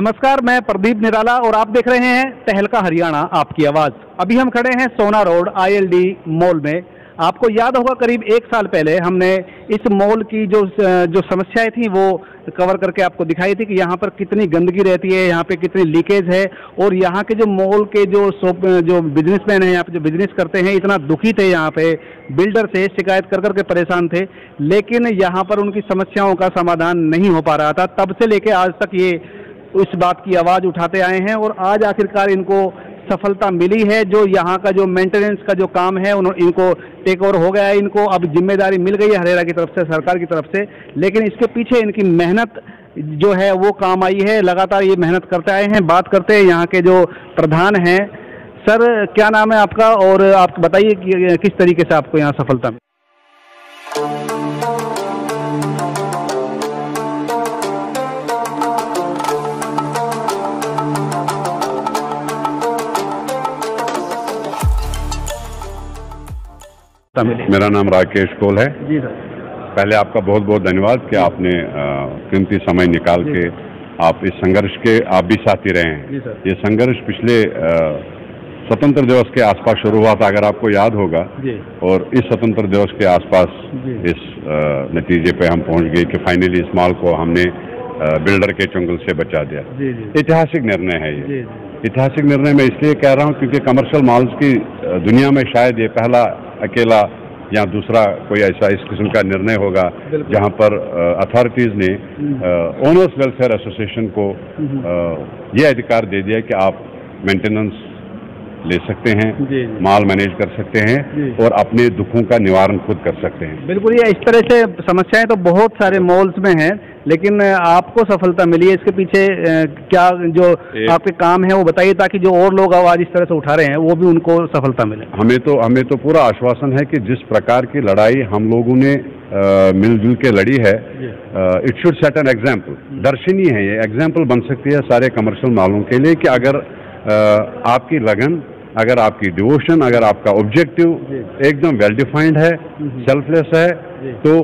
नमस्कार, मैं प्रदीप निराला और आप देख रहे हैं तहलका हरियाणा आपकी आवाज़। अभी हम खड़े हैं सोना रोड ILD मॉल में। आपको याद होगा करीब 1 साल पहले हमने इस मॉल की जो समस्याएं थी वो कवर करके आपको दिखाई थी कि यहाँ पर कितनी गंदगी रहती है, यहाँ पे कितनी लीकेज है और यहाँ के जो मॉल के जो बिजनेसमैन हैं, यहाँ पे जो बिजनेस करते हैं, इतना दुखी थे, यहाँ पे बिल्डर से शिकायत कर करके परेशान थे, लेकिन यहाँ पर उनकी समस्याओं का समाधान नहीं हो पा रहा था। तब से लेके आज तक ये इस बात की आवाज़ उठाते आए हैं और आज आखिरकार इनको सफलता मिली है। जो यहाँ का जो मेंटेनेंस का जो काम है इनको टेक ओवर हो गया है, इनको अब जिम्मेदारी मिल गई है हरेरा की तरफ से, सरकार की तरफ से। लेकिन इसके पीछे इनकी मेहनत जो है वो काम आई है, लगातार ये मेहनत करते आए हैं। बात करते हैं यहाँ के जो प्रधान हैं। सर, क्या नाम है आपका और आप बताइए कि किस तरीके से आपको यहाँ सफलता मिली? मेरा नाम राकेश कोल है जी सर। पहले आपका बहुत बहुत धन्यवाद कि आपने कीमती समय निकाल के आप इस संघर्ष के आप भी साथी रहे हैं। जी सर। ये संघर्ष पिछले स्वतंत्र दिवस के आसपास शुरू हुआ था, अगर आपको याद होगा जी। और इस स्वतंत्र दिवस के आसपास इस नतीजे पे हम पहुंच गए कि फाइनली इस माल को हमने बिल्डर के चंगुल से बचा दिया। ऐतिहासिक निर्णय है ये। ऐतिहासिक निर्णय मैं इसलिए कह रहा हूँ क्योंकि कमर्शियल मॉल्स की दुनिया में शायद ये पहला अकेला या दूसरा कोई ऐसा इस किस्म का निर्णय होगा जहां पर अथॉरिटीज ने ओनर्स वेलफेयर एसोसिएशन को ये अधिकार दे दिया कि आप मेंटेनेंस ले सकते हैं, माल मैनेज कर सकते हैं और अपने दुखों का निवारण खुद कर सकते हैं। बिल्कुल, ये इस तरह से समस्याएं तो बहुत सारे मॉल्स में हैं, लेकिन आपको सफलता मिली है। इसके पीछे क्या जो आपके काम है वो बताइए, ताकि जो और लोग आवाज इस तरह से उठा रहे हैं वो भी उनको सफलता मिले। हमें तो पूरा आश्वासन है कि जिस प्रकार की लड़ाई हम लोगों ने मिलजुल के लड़ी है, it should set an example. दर्शनीय है ये, एग्जाम्पल बन सकती है सारे कमर्शियल मालों के लिए कि अगर आपकी लगन, अगर आपकी डिवोशन, अगर आपका ऑब्जेक्टिव एकदम वेल डिफाइंड है, सेल्फलेस है, तो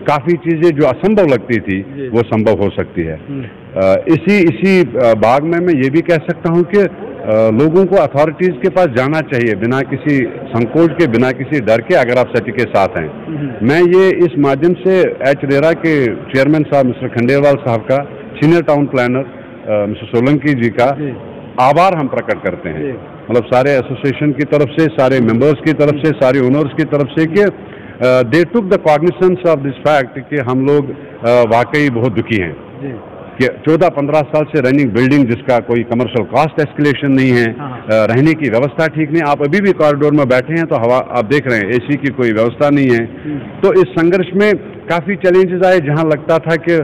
काफ़ी चीज़ें जो असंभव लगती थी वो संभव हो सकती है। इसी बाग में मैं ये भी कह सकता हूँ कि लोगों को अथॉरिटीज़ के पास जाना चाहिए बिना किसी संकोच के, बिना किसी डर के, अगर आप सच के साथ हैं। मैं ये इस माध्यम से रेरा के चेयरमैन साहब मिस्टर खंडेलवाल साहब का, senior town planner mister Solanki ji का आभार हम प्रकट करते हैं, मतलब सारे एसोसिएशन की तरफ से, सारे मेंबर्स की तरफ से, सारे ओनर्स की तरफ से कि they took the cognizance of this fact कि हम लोग वाकई बहुत दुखी हैं कि 14-15 साल से रनिंग बिल्डिंग जिसका कोई कमर्शियल कॉस्ट एस्केलेशन नहीं है, रहने की व्यवस्था ठीक नहीं। आप अभी भी कॉरिडोर में बैठे हैं तो हवा आप देख रहे हैं, AC की कोई व्यवस्था नहीं है। तो इस संघर्ष में काफ़ी चैलेंजेस आए जहां लगता था कि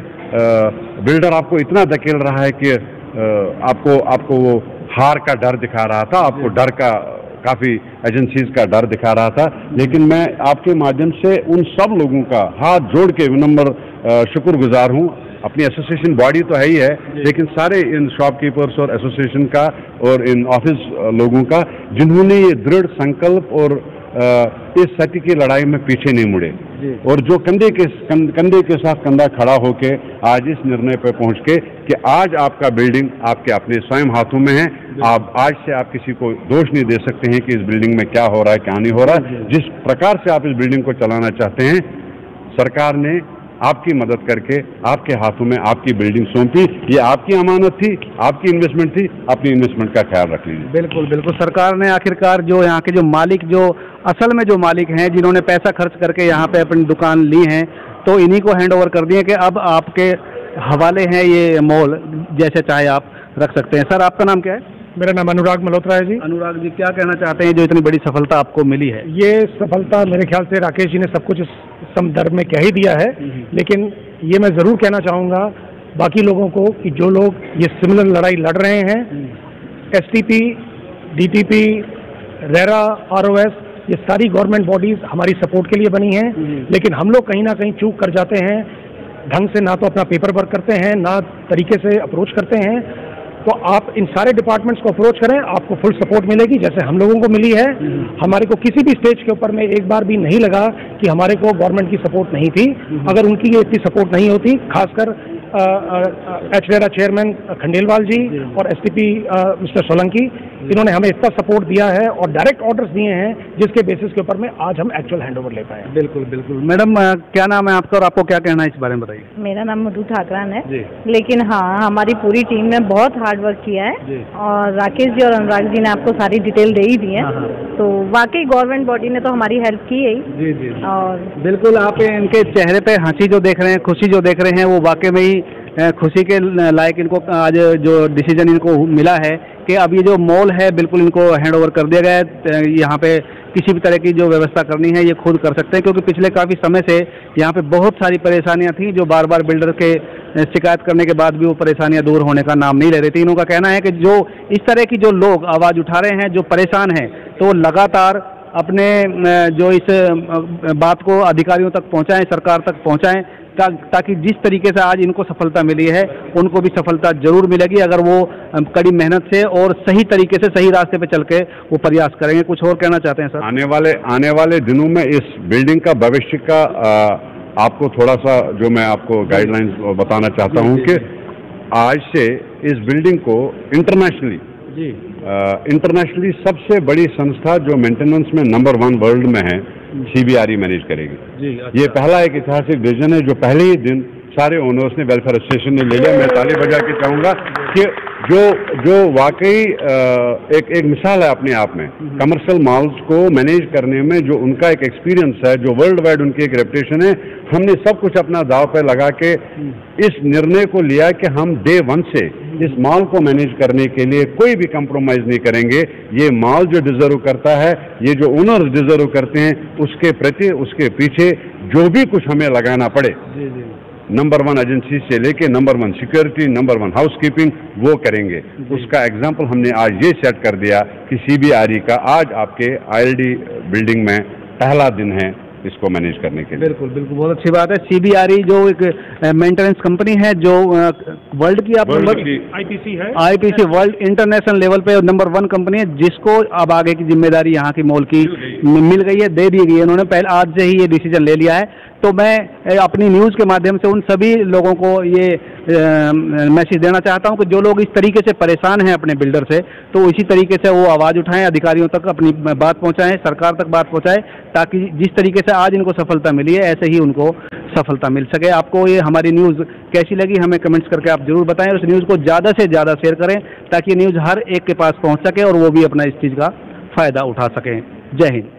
बिल्डर आपको इतना धकेल रहा है कि आपको वो हार का डर दिखा रहा था, आपको डर का, काफ़ी एजेंसीज का डर दिखा रहा था। लेकिन मैं आपके माध्यम से उन सब लोगों का हाथ जोड़ के विनम्र शुक्रगुजार हूँ। अपनी एसोसिएशन बॉडी तो है ही है, लेकिन सारे इन शॉपकीपर्स और एसोसिएशन का और इन ऑफिस लोगों का जिन्होंने ये दृढ़ संकल्प और इस सत्य की लड़ाई में पीछे नहीं मुड़े और जो कंधे के साथ कंधा खड़ा होके आज इस निर्णय पर पहुंच के कि आज आपका बिल्डिंग आपके अपने स्वयं हाथों में है। आप आज से आप किसी को दोष नहीं दे सकते हैं कि इस बिल्डिंग में क्या हो रहा है, क्या नहीं हो रहा है। जिस प्रकार से आप इस बिल्डिंग को चलाना चाहते हैं, सरकार ने आपकी मदद करके आपके हाथों में आपकी बिल्डिंग सौंपी। ये आपकी अमानत थी, आपकी इन्वेस्टमेंट थी, अपनी इन्वेस्टमेंट का ख्याल रख लीजिए। बिल्कुल बिल्कुल, सरकार ने आखिरकार जो यहाँ के जो मालिक, जो असल में जो मालिक हैं, जिन्होंने पैसा खर्च करके यहाँ पे अपनी दुकान ली हैं, तो इन्हीं को हैंड ओवर कर दिए कि अब आपके हवाले हैं ये मॉल, जैसे चाहे आप रख सकते हैं। सर, आपका नाम क्या है? मेरा नाम अनुराग मल्होत्रा है जी। अनुराग जी, क्या कहना चाहते हैं जो इतनी बड़ी सफलता आपको मिली है? ये सफलता मेरे ख्याल से राकेश जी ने सब कुछ इस संदर्भ में कह ही दिया है, लेकिन ये मैं ज़रूर कहना चाहूँगा बाकी लोगों को कि जो लोग ये सिमिलर लड़ाई लड़ रहे हैं, STP, DTP, रेरा, ROS, ये सारी गवर्नमेंट बॉडीज़ हमारी सपोर्ट के लिए बनी हैं, लेकिन हम लोग कहीं ना कहीं चूक कर जाते हैं। ढंग से ना तो अपना पेपर वर्क करते हैं, ना तरीके से अप्रोच करते हैं। तो आप इन सारे डिपार्टमेंट्स को अप्रोच करें, आपको फुल सपोर्ट मिलेगी जैसे हम लोगों को मिली है। हमारे को किसी भी स्टेज के ऊपर में एक बार भी नहीं लगा कि हमारे को गवर्नमेंट की सपोर्ट नहीं थी। अगर उनकी ये इतनी सपोर्ट नहीं होती, खासकर एचरेरा चेयरमैन खंडेलवाल जी और एसटीपी मिस्टर सोलंकी, इन्होंने हमें इतना सपोर्ट दिया है और डायरेक्ट ऑर्डर्स दिए हैं जिसके बेसिस के ऊपर में आज हम एक्चुअल हैंडओवर ले पाए। बिल्कुल बिल्कुल। मैडम क्या नाम है आपका और आपको क्या कहना है इस बारे में बताइए। मेरा नाम मधु ठाकरान है, लेकिन हाँ हमारी पूरी टीम ने बहुत हार्ड वर्क किया है और राकेश जी और अनुराग जी ने आपको सारी डिटेल दे ही दी है। तो वाकई गवर्नमेंट बॉडी ने तो हमारी हेल्प की है जी जी। और बिल्कुल आप इनके चेहरे पे हंसी जो देख रहे हैं, खुशी जो देख रहे हैं, वो वाकई में ही खुशी के लायक इनको आज जो डिसीजन इनको मिला है कि अब ये जो मॉल है बिल्कुल इनको हैंड ओवर कर दिया गया है। यहाँ पे किसी भी तरह की जो व्यवस्था करनी है ये खुद कर सकते हैं, क्योंकि पिछले काफ़ी समय से यहाँ पे बहुत सारी परेशानियाँ थी जो बार बार बिल्डर के शिकायत करने के बाद भी वो परेशानियाँ दूर होने का नाम नहीं ले रही थी। इनका कहना है कि जो इस तरह की जो लोग आवाज़ उठा रहे हैं, जो परेशान हैं, तो लगातार अपने जो इस बात को अधिकारियों तक पहुँचाएँ, सरकार तक पहुँचाएँ, ताकि जिस तरीके से आज इनको सफलता मिली है उनको भी सफलता जरूर मिलेगी अगर वो कड़ी मेहनत से और सही तरीके से सही रास्ते पे चल के वो प्रयास करेंगे। कुछ और कहना चाहते हैं सर? आने वाले दिनों में इस बिल्डिंग का भविष्य का आपको थोड़ा सा जो मैं आपको गाइडलाइंस बताना चाहता हूँ कि आज से इस बिल्डिंग को इंटरनेशनली सबसे बड़ी संस्था जो मेंटेनेंस में नंबर 1 वर्ल्ड में है, CBRE मैनेज करेगी जी। अच्छा। ये पहला एक ऐतिहासिक डिसीजन है जो पहले ही दिन सारे ओनर्स ने, वेलफेयर एसोसिएशन ने ले लिया। मैं ताली बजा के चाहूँगा कि जो वाकई एक मिसाल है अपने आप में कमर्शियल मॉल्स को मैनेज करने में, जो उनका एक एक्सपीरियंस है, जो वर्ल्ड वाइड उनकी एक रेपुटेशन है। हमने सब कुछ अपना दाव पे लगा के इस निर्णय को लिया कि हम डे 1 से इस मॉल को मैनेज करने के लिए कोई भी कंप्रोमाइज नहीं करेंगे। ये मॉल जो डिजर्व करता है, ये जो ओनर्स डिजर्व करते हैं, उसके प्रति, उसके पीछे जो भी कुछ हमें लगाना पड़े, नंबर 1 एजेंसी से लेके नंबर 1 सिक्योरिटी, नंबर 1 हाउसकीपिंग, वो करेंगे। उसका एग्जाम्पल हमने आज ये सेट कर दिया कि CBRE का आज आपके ILD बिल्डिंग में पहला दिन है इसको मैनेज करने के लिए। बिल्कुल बिल्कुल, बहुत अच्छी बात है। CBRE जो एक मेंटेनेंस कंपनी है जो वर्ल्ड की IPC वर्ल्ड इंटरनेशनल लेवल पे नंबर 1 कंपनी है, जिसको अब आगे की जिम्मेदारी यहाँ की मॉल की मिल गई है, दे दी गई है। उन्होंने पहले आज से ही ये डिसीजन ले लिया है। तो मैं अपनी न्यूज़ के माध्यम से उन सभी लोगों को ये मैसेज देना चाहता हूं कि जो लोग इस तरीके से परेशान हैं अपने बिल्डर से, तो इसी तरीके से वो आवाज़ उठाएं, अधिकारियों तक अपनी बात पहुंचाएं, सरकार तक बात पहुंचाएं, ताकि जिस तरीके से आज इनको सफलता मिली है ऐसे ही उनको सफलता मिल सके। आपको ये हमारी न्यूज़ कैसी लगी हमें कमेंट्स करके आप जरूर बताएं और इस न्यूज़ को ज़्यादा से ज़्यादा शेयर करें ताकि न्यूज़ हर एक के पास पहुँच सके और वो भी अपना इस चीज़ का फ़ायदा उठा सकें। जय हिंद।